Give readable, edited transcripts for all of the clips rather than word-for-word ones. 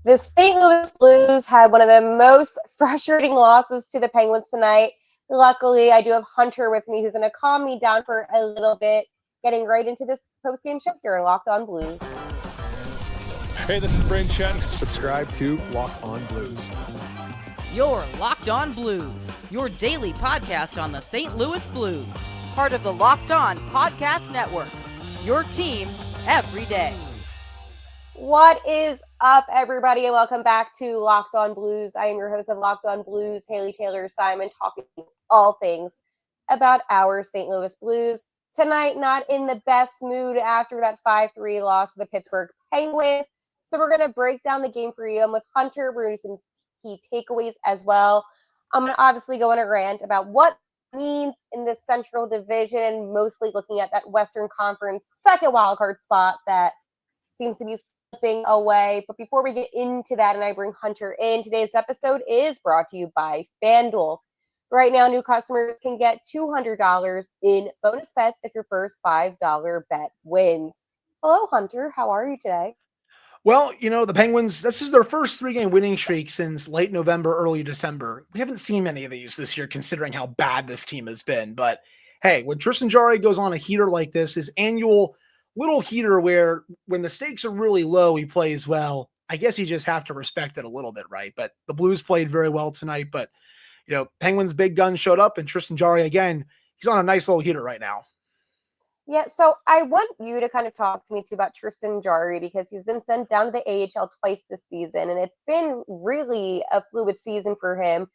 The St. Louis Blues had one of the most frustrating losses to the Penguins tonight. Luckily, I do have Hunter with me who's going to calm me down for a little bit, getting right into this post-game show here on Locked On Blues. Hey, this is Brayden Chen. Subscribe to Locked On Blues. You're Locked On Blues, your daily podcast on the St. Louis Blues. Part of the Locked On Podcast Network, your team every day. What is up, everybody, and welcome back to Locked On Blues. I am your host of Locked On Blues, Haley Taylor Simon, talking all things about our St. Louis Blues. Tonight, not in the best mood after that 5-3 loss to the Pittsburgh Penguins. So we're going to break down the game for you. I'm with Hunter. We're going to do some key takeaways as well. I'm going to obviously go on a rant about what it means in the Central Division, mostly looking at that Western Conference second wildcard spot that seems to be slipping away. But before we get into that and I bring Hunter in, today's episode is brought to you by FanDuel. Right now, new customers can get $200 in bonus bets if your first $5 bet wins. Hello, Hunter. How are you today? Well, the Penguins, this is their first three-game winning streak since late November, early December. We haven't seen many of these this year, considering how bad this team has been. But hey, when Tristan Jarry goes on a heater like this, his annual little heater where when the stakes are really low, he plays well. I guess you just have to respect it a little bit, right? But the Blues played very well tonight. But, Penguins' big gun showed up, and Tristan Jarry, again, he's on a nice little heater right now. Yeah, so I want you to kind of talk to me too about Tristan Jarry because he's been sent down to the AHL twice this season, and it's been really a fluid season for him.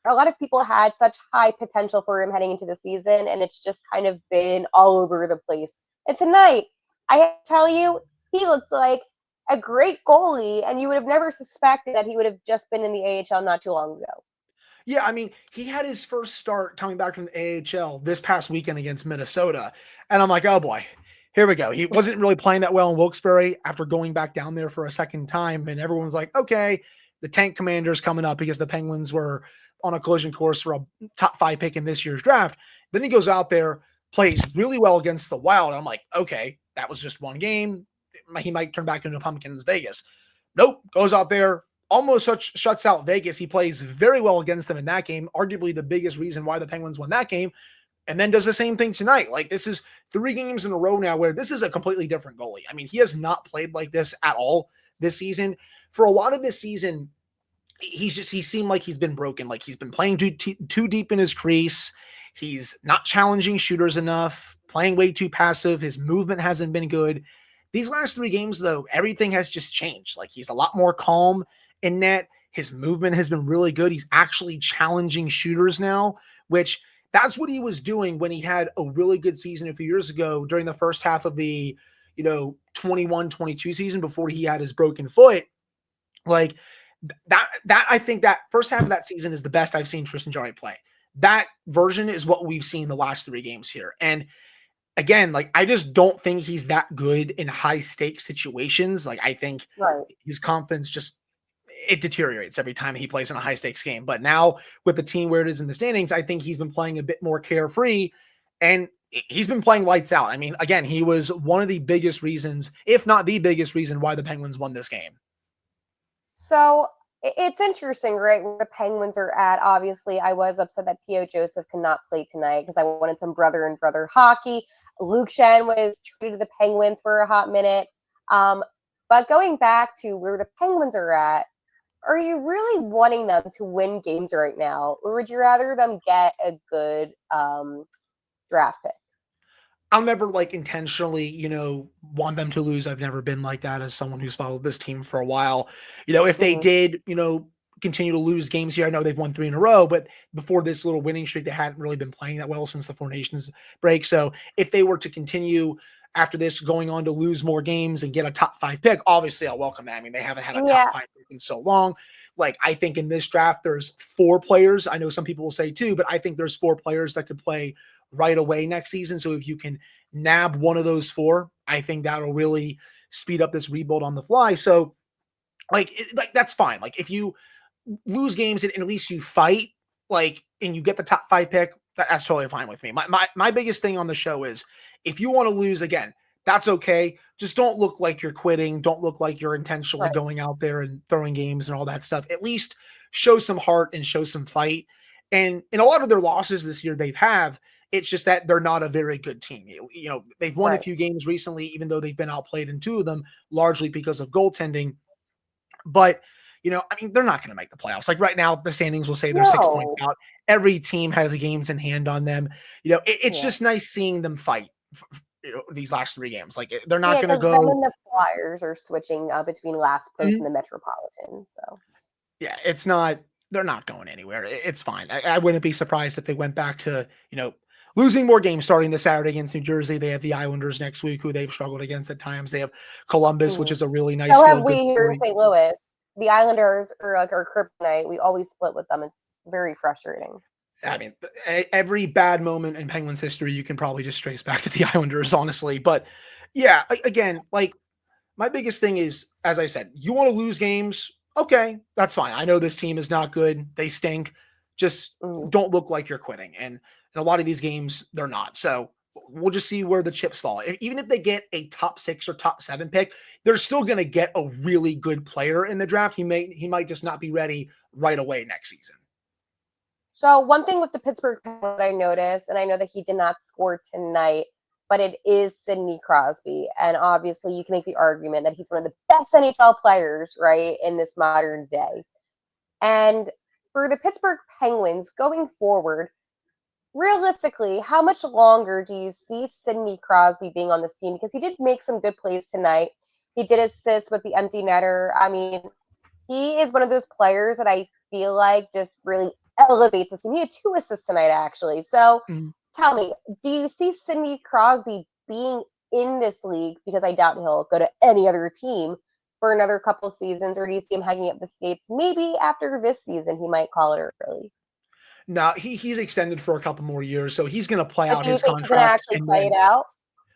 A lot of people had such high potential for him heading into the season, and it's just kind of been all over the place. And tonight, I have to tell you, he looked like a great goalie, and you would have never suspected that he would have just been in the AHL not too long ago. Yeah, I mean, he had his first start coming back from the AHL this past weekend against Minnesota. And I'm like, oh boy, here we go. He wasn't really playing that well in Wilkes-Barre after going back down there for a second time. And everyone's like, okay, the tank commander's coming up because the Penguins were on a collision course for a top 5 pick in this year's draft. Then he goes out there, plays really well against the Wild. And I'm like, okay, that was just one game. He might turn back into Pumpkins Vegas. Nope, goes out there, almost shuts out Vegas. He plays very well against them in that game, arguably the biggest reason why the Penguins won that game, and then does the same thing tonight. Like, this is 3 games in a row now where this is a completely different goalie. I mean, he has not played like this at all this season. For a lot of this season, he seemed like he's been broken. Like, he's been playing too deep in his crease. He's not challenging shooters enough, playing way too passive. His movement hasn't been good. These last 3 games, though, everything has just changed. Like, he's a lot more calm in net. His movement has been really good. He's actually challenging shooters now, which that's what he was doing when he had a really good season a few years ago during the first half of the 21-22 season before he had his broken foot. Like that I think that first half of that season is the best I've seen Tristan Jarry play. That version is what we've seen the last 3 games here. And again, like, I just don't think he's that good in high stakes situations. Like, I think his confidence it deteriorates every time he plays in a high stakes game. But now with the team where it is in the standings, I think he's been playing a bit more carefree and he's been playing lights out. I mean, again, he was one of the biggest reasons, if not the biggest reason, why the Penguins won this game. So it's interesting, right, where the Penguins are at. Obviously, I was upset that P.O. Joseph could not play tonight because I wanted some brother and brother hockey. Luke Shen was traded to the Penguins for a hot minute. But going back to where the Penguins are at, are you really wanting them to win games right now? Or would you rather them get a good draft pick? I'll never intentionally, want them to lose. I've never been like that as someone who's followed this team for a while. If they did, continue to lose games here, I know they've won 3 in a row, but before this little winning streak, they hadn't really been playing that well since the Four Nations break. So if they were to continue after this going on to lose more games and get a top 5 pick, obviously I'll welcome that. I mean, they haven't had a top 5 pick in so long. Like, I think in this draft, there's 4 players. I know some people will say 2, but I think there's 4 players that could play right away next season. So if you can nab one of those 4, I think that'll really speed up this rebuild on the fly. So that's fine. Like, if you lose games and at least you fight, and you get the top 5 pick, that's totally fine with me. My biggest thing on the show is if you want to lose again, that's okay. Just don't look like you're quitting. Don't look like you're intentionally Right. going out there and throwing games and all that stuff. At least show some heart and show some fight. And in a lot of their losses this year, it's just that they're not a very good team. They've won a few games recently, even though they've been outplayed in 2 of them, largely because of goaltending. But, they're not going to make the playoffs. Like right now, the standings will say they're 6 points out. Every team has games in hand on them. It's just nice seeing them fight these last 3 games. Like they're not going to go. Them and the Flyers are switching between last place and the Metropolitan. So yeah, they're not going anywhere. It's fine. I wouldn't be surprised if they went back to, losing more games starting this Saturday against New Jersey. They have the Islanders next week, who they've struggled against at times. They have Columbus, which is a really nice. So have we here in St. Louis. The Islanders are like our kryptonite. We always split with them. It's very frustrating. I mean, every bad moment in Penguins history, you can probably just trace back to the Islanders, honestly. But yeah, again, like my biggest thing is, as I said, you want to lose games. Okay, that's fine. I know this team is not good. They stink. Just don't look like you're quitting. And in a lot of these games, they're not. So we'll just see where the chips fall. Even if they get a top 6 or top 7 pick, they're still going to get a really good player in the draft. He might just not be ready right away next season. So one thing with the Pittsburgh Penguins that I noticed, and I know that he did not score tonight, but it is Sidney Crosby. And obviously you can make the argument that he's one of the best NHL players, right, in this modern day. And for the Pittsburgh Penguins going forward, realistically, how much longer do you see Sidney Crosby being on this team? Because he did make some good plays tonight. He did assist with the empty netter. I mean, he is one of those players that I feel like just really elevates this team. He had 2 assists tonight, actually. So tell me, do you see Sidney Crosby being in this league? Because I doubt he'll go to any other team for another couple seasons, or do you see him hanging up the skates? Maybe after this season, he might call it early. No, he's extended for a couple more years, so he's going to play out his contract. He's going to actually play it out?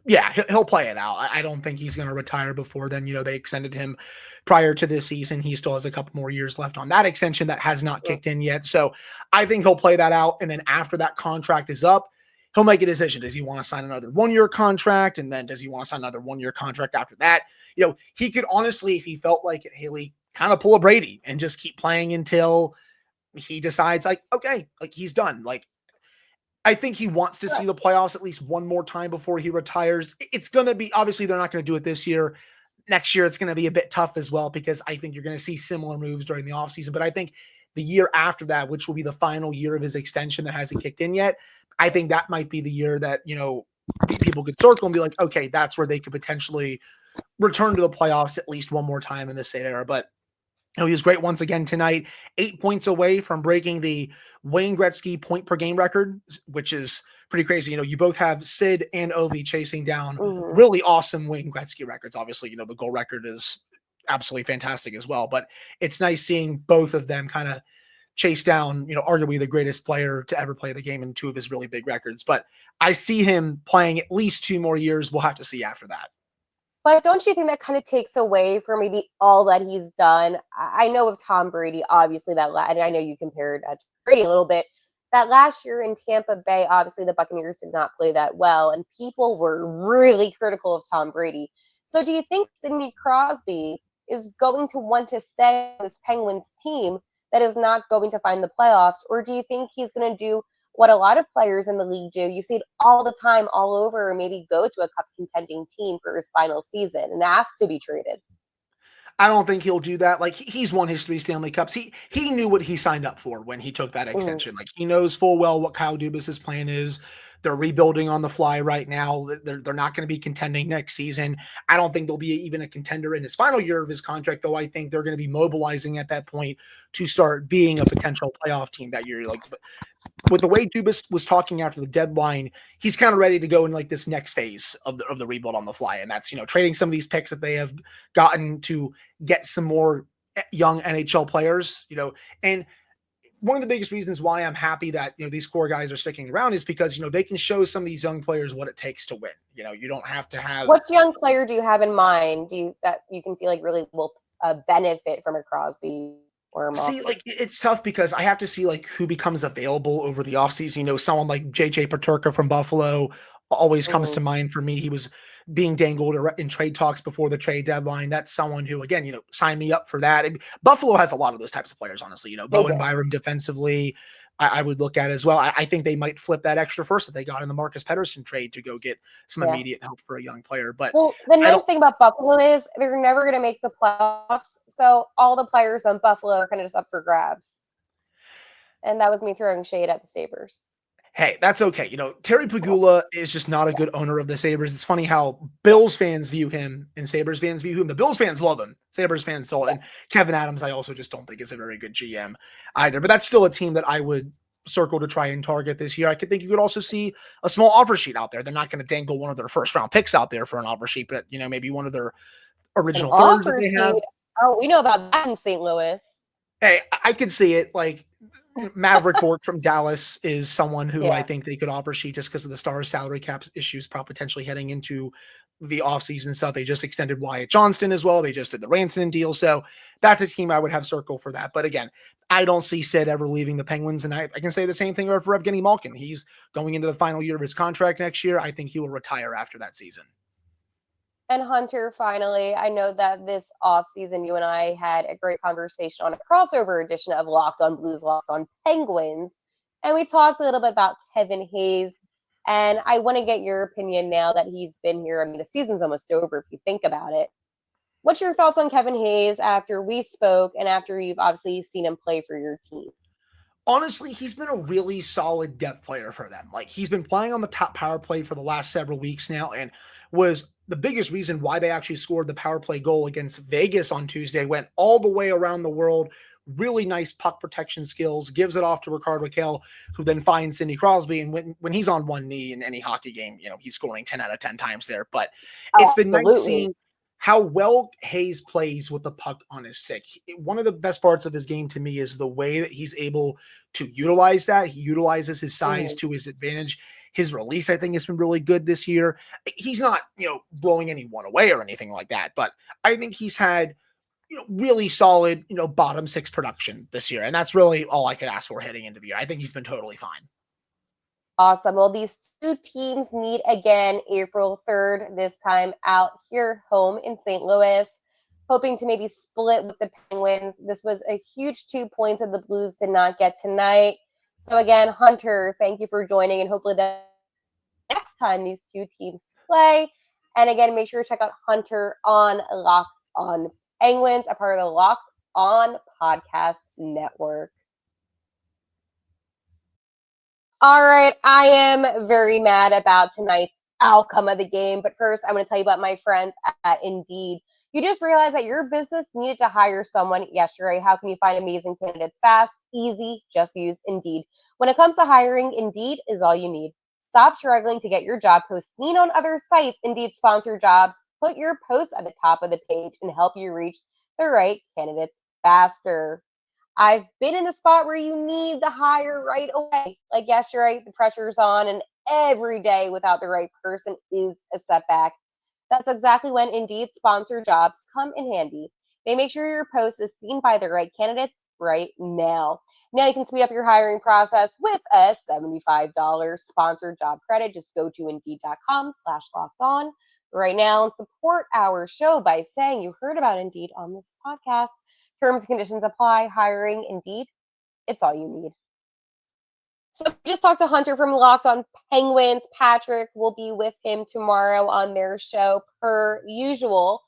Yeah, he'll play it out. I don't think he's going to retire before then. They extended him prior to this season. He still has a couple more years left on that extension that has not kicked in yet. So I think he'll play that out. And then after that contract is up, he'll make a decision. Does he want to sign another 1-year contract? And then does he want to sign another 1-year contract after that? He could honestly, if he felt like it, Haley, kind of pull a Brady and just keep playing until he decides like, okay, like he's done. Like, I think he wants to see the playoffs at least one more time before he retires. It's going to be, obviously they're not going to do it this year. Next year, it's going to be a bit tough as well, because I think you're going to see similar moves during the offseason. But I think the year after that, which will be the final year of his extension that hasn't kicked in yet, I think that might be the year that, people could circle and be like, okay, that's where they could potentially return to the playoffs at least one more time in the state era. But he was great once again tonight, 8 points away from breaking the Wayne Gretzky point per game record, which is pretty crazy. You both have Sid and Ovi chasing down really awesome Wayne Gretzky records. Obviously, the goal record is absolutely fantastic as well, but it's nice seeing both of them kind of chase down, arguably the greatest player to ever play the game in 2 of his really big records. But I see him playing at least 2 more years. We'll have to see after that. But don't you think that kind of takes away from maybe all that he's done? I know of Tom Brady, obviously, and I know you compared to Brady a little bit. That last year in Tampa Bay, obviously the Buccaneers did not play that well, and people were really critical of Tom Brady. So do you think Sidney Crosby is going to want to stay on this Penguins team that is not going to find the playoffs? Or do you think he's going to do what a lot of players in the league do? You see it all the time, all over, or maybe go to a cup contending team for his final season and ask to be traded. I don't think he'll do that. Like, he's won his 3 Stanley Cups. He knew what he signed up for when he took that extension. Like, he knows full well what Kyle Dubas's plan is. They're rebuilding on the fly right now. They're not going to be contending next season. I don't think they'll be even a contender in his final year of his contract, though. I think they're going to be mobilizing at that point to start being a potential playoff team that year. Like, with the way Dubas was talking after the deadline, he's kind of ready to go in like this next phase of the rebuild on the fly. And that's, trading some of these picks that they have gotten to get some more young NHL players, and one of the biggest reasons why I'm happy that, these core guys are sticking around is because, they can show some of these young players what it takes to win. You don't have to have. What young player do you have in mind that you can feel like really will benefit from a Crosby? See, like, it's tough because I have to see like who becomes available over the offseason. Someone like JJ Peterka from Buffalo always comes to mind for me. He was being dangled in trade talks before the trade deadline. That's someone who, again, sign me up for that. And Buffalo has a lot of those types of players, honestly. Bowen Byram defensively, I would look at as well. I think they might flip that extra first that they got in the Marcus Pettersson trade to go get some immediate help for a young player. But the nice thing about Buffalo is they're never going to make the playoffs, so all the players on Buffalo are kind of just up for grabs. And that was me throwing shade at the Sabres. Hey, that's okay. Terry Pegula is just not a good owner of the Sabres. It's funny how Bills fans view him and Sabres fans view him. The Bills fans love him. Sabres fans don't. And Kevin Adams, I also just don't think is a very good GM either. But that's still a team that I would circle to try and target this year. I could think you could also see a small offer sheet out there. They're not going to dangle one of their first round picks out there for an offer sheet, but maybe one of their original thirds that they have. Oh, we know about that in St. Louis. Hey, I could see it. Like Maverick Bork from Dallas is someone who I think they could offer sheet just because of the Stars salary cap issues potentially heading into the offseason stuff. They just extended Wyatt Johnston as well. They just did the Rantanen deal. So that's a team I would have circle for that. But again, I don't see Sid ever leaving the Penguins. And I can say the same thing for Evgeny Malkin. He's going into the final year of his contract next year. I think he will retire after that season. And Hunter, finally, I know that this offseason, you and I had a great conversation on a crossover edition of Locked on Blues, Locked on Penguins. And we talked a little bit about Kevin Hayes. And I want to get your opinion now that he's been here. I mean, the season's almost over if you think about it. What's your thoughts on Kevin Hayes after we spoke and after you've obviously seen him play for your team? Honestly, he's been a really solid depth player for them. Like, he's been playing on the top power play for the last several weeks now and was the biggest reason why they actually scored the power play goal against Vegas on Tuesday. Went all the way around the world, really nice puck protection skills, gives it off to Rickard Rakell, who then finds Sidney Crosby. And when he's on one knee in any hockey game, he's scoring 10 out of 10 times there. But it's been nice seeing how well Hayes plays with the puck on his stick. One of the best parts of his game to me is the way that he's able to utilize that. He utilizes his size to his advantage. His release, I think, has been really good this year. He's not, blowing anyone away or anything like that, but I think he's had, really solid, bottom six production this year. And that's really all I could ask for heading into the year. I think he's been totally fine. Awesome. Well, these two teams meet again April 3rd, this time out here home in St. Louis, hoping to maybe split with the Penguins. This was a huge 2 points that the Blues did not get tonight. So again, Hunter, thank you for joining, and hopefully the next time these two teams play. And again, make sure to check out Hunter on Locked on Penguins, a part of the Locked on Podcast Network. All right, I am very mad about tonight's outcome of the game. But first, I'm going to tell you about my friends at Indeed. You just realized that your business needed to hire someone yesterday. How can you find amazing candidates fast? Easy. Just use Indeed. When it comes to hiring, Indeed is all you need. Stop struggling to get your job post seen on other sites. Indeed sponsor jobs. Put your post at the top of the page and help you reach the right candidates faster. I've been in the spot where you need the hire right away. Like yesterday, the pressure's on, and every day without the right person is a setback. That's exactly when Indeed sponsored jobs come in handy. They make sure your post is seen by the right candidates right now. Now you can speed up your hiring process with a $75 sponsored job credit. Just go to Indeed.com/lockedon right now and support our show by saying you heard about Indeed on this podcast. Terms and conditions apply. Hiring Indeed, it's all you need. So we just talked to Hunter from Locked on Penguins. Patrick will be with him tomorrow on their show per usual.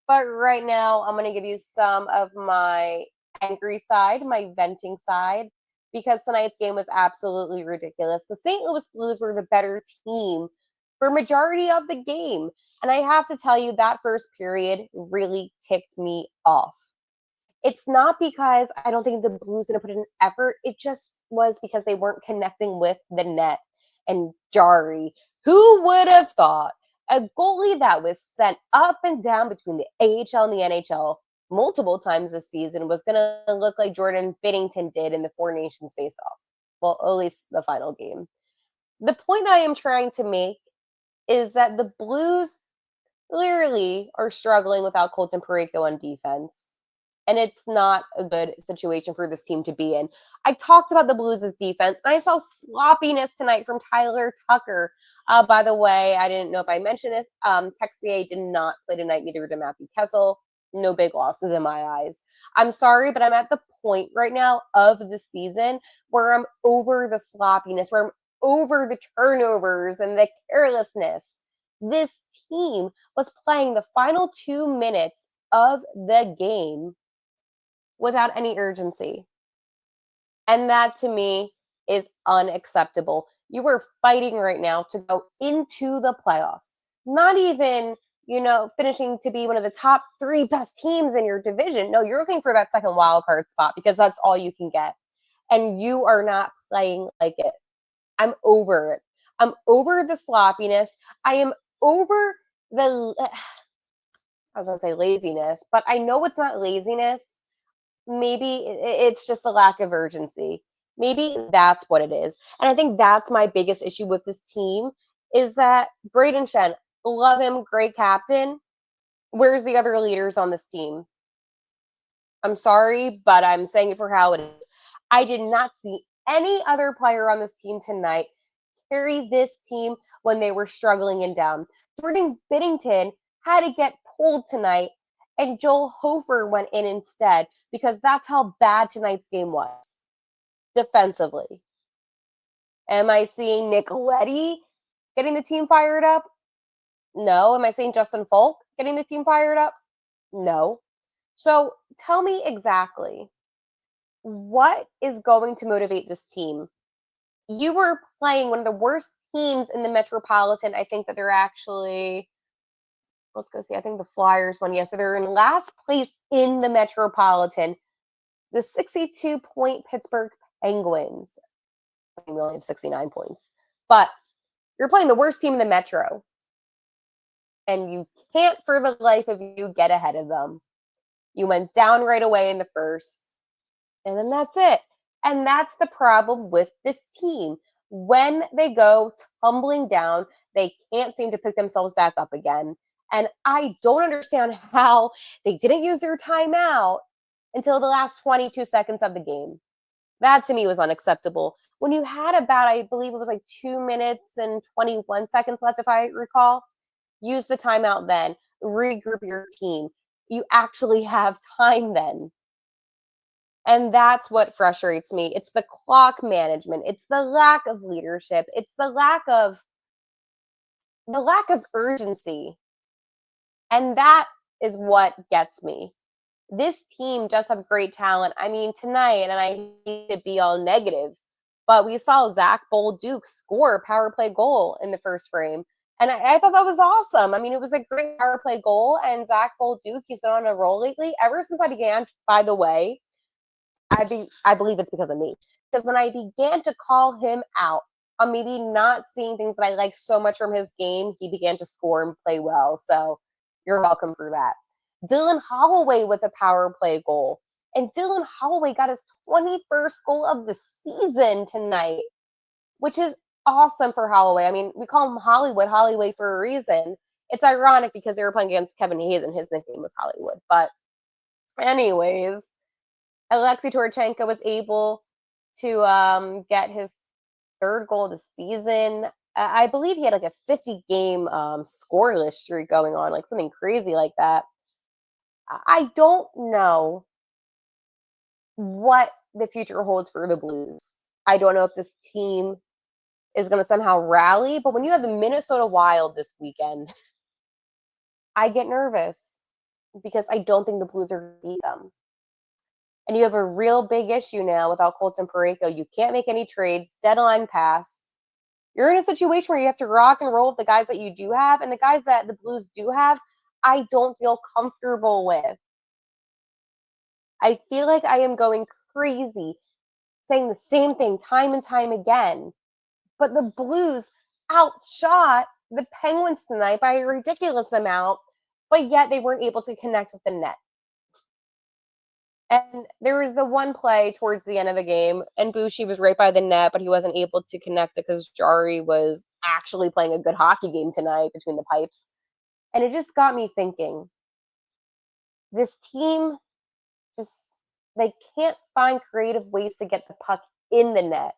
But right now, I'm going to give you some of my angry side, my venting side, because tonight's game was absolutely ridiculous. The St. Louis Blues were the better team for majority of the game. And I have to tell you, that first period really ticked me off. It's not because I don't think the Blues didn't put in an effort. It just was because they weren't connecting with the net. And Jari, who would have thought a goalie that was sent up and down between the AHL and the NHL multiple times this season was going to look like Jordan Binnington did in the Four Nations face-off? Well, at least the final game. The point I am trying to make is that the Blues clearly are struggling without Colton Parayko on defense. And it's not a good situation for this team to be in. I talked about the Blues' defense, and I saw sloppiness tonight from Tyler Tucker. By the way, I didn't know if I mentioned this. Texier did not play tonight, neither did Matthew Kessel. No big losses in my eyes. I'm sorry, but I'm at the point right now of the season where I'm over the sloppiness, where I'm over the turnovers and the carelessness. This team was playing the final 2 minutes of the game without any urgency. And that to me is unacceptable. You are fighting right now to go into the playoffs, not even, finishing to be one of the top 3 best teams in your division. No, you're looking for that second wild card spot because that's all you can get. And you are not playing like it. I'm over it. I'm over the sloppiness. I am over the, I was going to say laziness, but I know it's not laziness. Maybe it's just the lack of urgency. Maybe that's what it is. And I think that's my biggest issue with this team is that Braden Shen, love him, great captain. Where's the other leaders on this team? I'm sorry, but I'm saying it for how it is. I did not see any other player on this team tonight carry this team when they were struggling and down. Jordan Binnington had to get pulled tonight, and Joel Hofer went in instead because that's how bad tonight's game was defensively. Am I seeing Nicoletti getting the team fired up? No. Am I seeing Justin Folk getting the team fired up? No. So tell me exactly what is going to motivate this team. You were playing one of the worst teams in the Metropolitan. I think that they're actually, let's go see. I think the Flyers won. Yes, so they're in last place in the Metropolitan. The 62-point Pittsburgh Penguins. I mean, we only have 69 points. But you're playing the worst team in the Metro. And you can't, for the life of you, get ahead of them. You went down right away in the first. And then that's it. And that's the problem with this team. When they go tumbling down, they can't seem to pick themselves back up again. And I don't understand how they didn't use their timeout until the last 22 seconds of the game. That to me was unacceptable. When you had about, I believe it was like 2 minutes and 21 seconds left, if I recall, use the timeout then. Regroup your team. You actually have time then. And that's what frustrates me. It's the clock management. It's the lack of leadership. It's the lack of urgency. And that is what gets me. This team does have great talent. I mean, tonight, and I hate to be all negative, but we saw Zach Bolduc score a power play goal in the first frame. And I thought that was awesome. I mean, it was a great power play goal. And Zach Bolduc, he's been on a roll lately. Ever since I began, by the way, I believe it's because of me. Because when I began to call him out on maybe not seeing things that I like so much from his game, he began to score and play well. So you're welcome for that. Dylan Holloway with a power play goal. And Dylan Holloway got his 21st goal of the season tonight, which is awesome for Holloway. I mean, we call him Hollywood for a reason. It's ironic because they were playing against Kevin Hayes and his nickname was Hollywood. But anyways, Alexei Torchenko was able to get his 3rd goal of the season. I believe he had like a 50-game scoreless streak going on, like something crazy like that. I don't know what the future holds for the Blues. I don't know if this team is going to somehow rally, but when you have the Minnesota Wild this weekend, I get nervous because I don't think the Blues are going to beat them. And you have a real big issue now without Colton Parayko. You can't make any trades. Deadline passed. You're in a situation where you have to rock and roll with the guys that you do have. And the guys that the Blues do have, I don't feel comfortable with. I feel like I am going crazy saying the same thing time and time again. But the Blues outshot the Penguins tonight by a ridiculous amount, but yet they weren't able to connect with the net. And there was the one play towards the end of the game, and Bushi was right by the net, but he wasn't able to connect it because Jari was actually playing a good hockey game tonight between the pipes. And it just got me thinking, this team just they can't find creative ways to get the puck in the net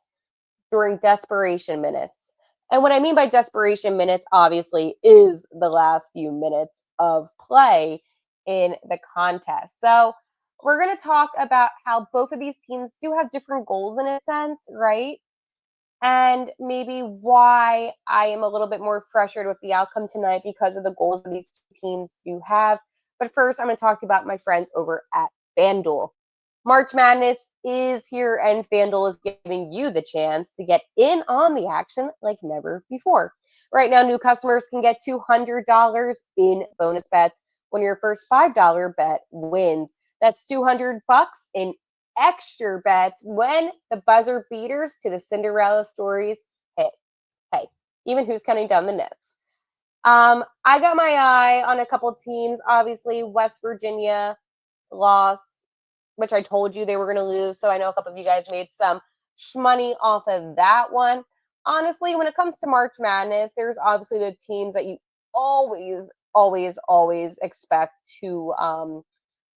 during desperation minutes. And what I mean by desperation minutes, obviously, is the last few minutes of play in the contest. So we're going to talk about how both of these teams do have different goals in a sense, right? And maybe why I am a little bit more frustrated with the outcome tonight because of the goals that these two teams do have. But first, I'm going to talk to you about my friends over at FanDuel. March Madness is here, and FanDuel is giving you the chance to get in on the action like never before. Right now, new customers can get $200 in bonus bets when your first $5 bet wins. That's $200 in extra bets when the buzzer beaters to the Cinderella stories hit. Hey, even who's counting down the nets. I got my eye on a couple teams. Obviously, West Virginia lost, which I told you they were going to lose. So I know a couple of you guys made some money off of that one. Honestly, when it comes to March Madness, there's obviously the teams that you always expect to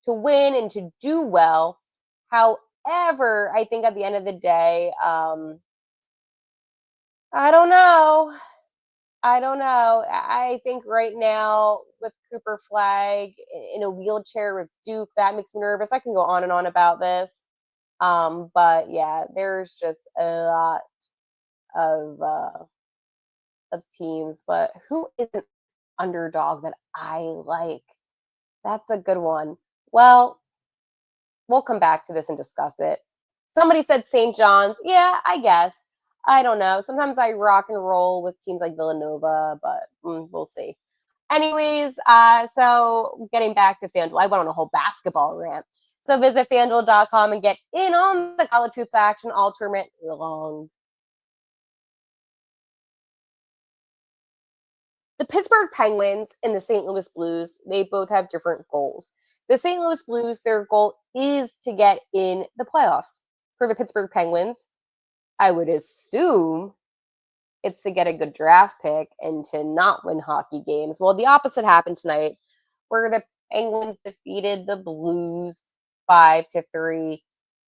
win and to do well. However, I think at the end of the day, I don't know. I think right now with Cooper Flag in a wheelchair with Duke, that makes me nervous. I can go on and on about this. But yeah, there's just a lot of teams. But who is an underdog that I like? That's a good one. Well, we'll come back to this and discuss it. Somebody said St. John's. Yeah, I guess. I don't know. Sometimes I rock and roll with teams like Villanova, but we'll see. Anyways, so getting back to FanDuel, I went on a whole basketball rant. So visit FanDuel.com and get in on the college hoops action all tournament long. The Pittsburgh Penguins and the St. Louis Blues, they both have different goals. The St. Louis Blues, their goal is to get in the playoffs. For the Pittsburgh Penguins, I would assume it's to get a good draft pick and to not win hockey games. Well, the opposite happened tonight, where the Penguins defeated the Blues 5-3.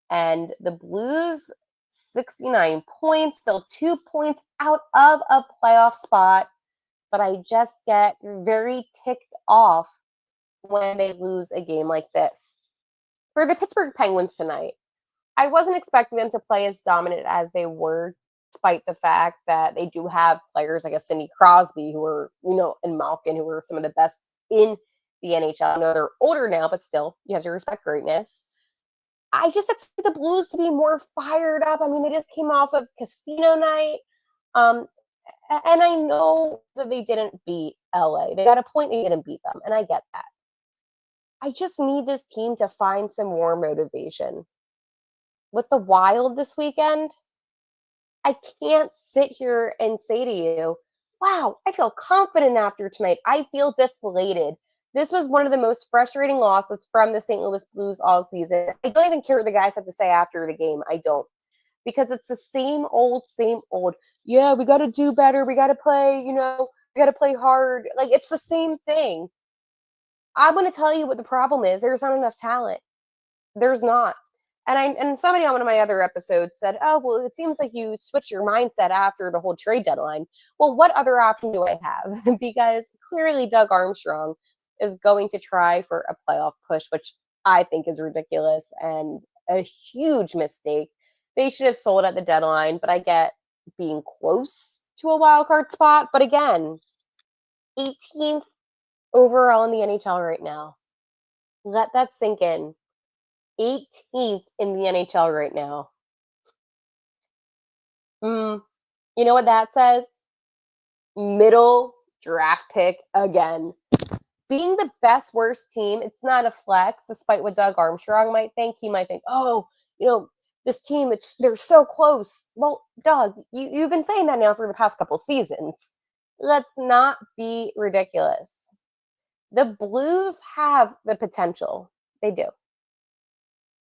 And the Blues, 69 points, still 2 points out of a playoff spot. But I just get very ticked off when they lose a game like this. For the Pittsburgh Penguins tonight, I wasn't expecting them to play as dominant as they were, despite the fact that they do have players like a Sidney Crosby, who are, and Malkin, who are some of the best in the NHL. I know they're older now, but still, you have to respect greatness. I just expect the Blues to be more fired up. I mean, they just came off of Casino Night. And I know that they didn't beat LA. They got a point they didn't beat them, and I get that. I just need this team to find some more motivation. With the Wild this weekend, I can't sit here and say to you, wow, I feel confident after tonight. I feel deflated. This was one of the most frustrating losses from the St. Louis Blues all season. I don't even care what the guys have to say after the game. I don't. Because it's the same old. Yeah, we got to do better. We got to play, we got to play hard. Like, it's the same thing. I'm going to tell you what the problem is. There's not enough talent. There's not. And somebody on one of my other episodes said, oh, well, it seems like you switched your mindset after the whole trade deadline. Well, what other option do I have? Because clearly Doug Armstrong is going to try for a playoff push, which I think is ridiculous and a huge mistake. They should have sold at the deadline, but I get being close to a wild card spot. But again, 18th overall in the NHL right now. Let that sink in. 18th in the NHL right now. You know what that says? Middle draft pick again. Being the best worst team, it's not a flex, despite what Doug Armstrong might think. He might think, oh, this team, they're so close. Well, Doug, you've been saying that now for the past couple seasons. Let's not be ridiculous. The Blues have the potential. They do.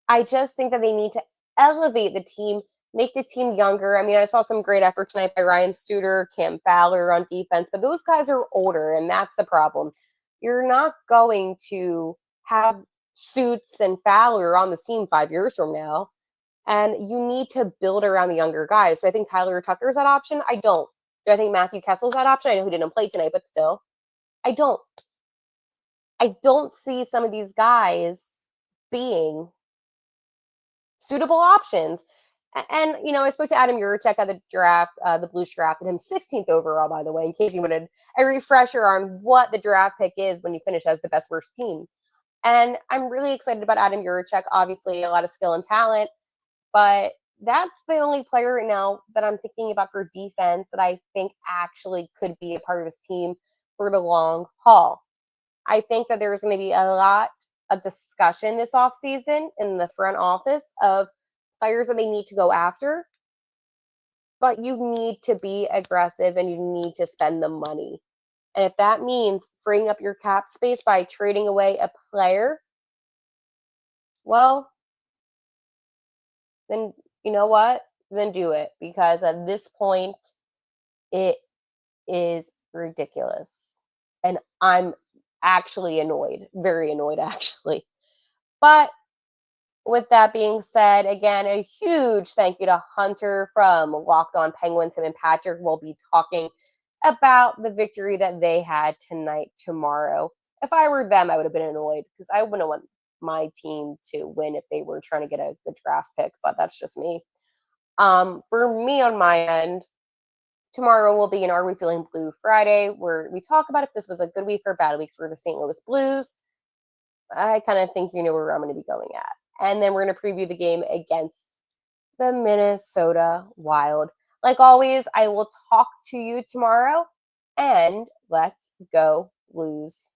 I just think that they need to elevate the team, make the team younger. I mean, I saw some great effort tonight by Ryan Suter, Cam Fowler on defense, but those guys are older, and that's the problem. You're not going to have Suits and Fowler on the team 5 years from now. And you need to build around the younger guys. Do I think Tyler Tucker's that option? I don't. Do I think Matthew Kessel's that option? I know he didn't play tonight, but still, I don't. I don't see some of these guys being suitable options. And, I spoke to Adam Urachek at the draft. The Blues drafted him 16th overall, by the way, in case you wanted a refresher on what the draft pick is when you finish as the best worst team. And I'm really excited about Adam Urachek. Obviously, a lot of skill and talent, but that's the only player right now that I'm thinking about for defense that I think actually could be a part of this team for the long haul. I think that there's going to be a lot of discussion this offseason in the front office of players that they need to go after, but you need to be aggressive and you need to spend the money. And if that means freeing up your cap space by trading away a player, well, then you know what? Then do it, because at this point, it is ridiculous. And I'm actually annoyed, very annoyed, actually. But with that being said, again, a huge thank you to Hunter from Locked On Penguins. Him and Patrick will be talking about the victory that they had tonight, tomorrow. If I were them, I would have been annoyed because I wouldn't want my team to win if they were trying to get a good draft pick, but that's just me. For me on my end, tomorrow will be an Are We Feeling Blue Friday, where we talk about if this was a good week or a bad week for the St. Louis Blues. I kind of think you know where I'm going to be going at. And then we're going to preview the game against the Minnesota Wild. Like always, I will talk to you tomorrow, and let's go Blues.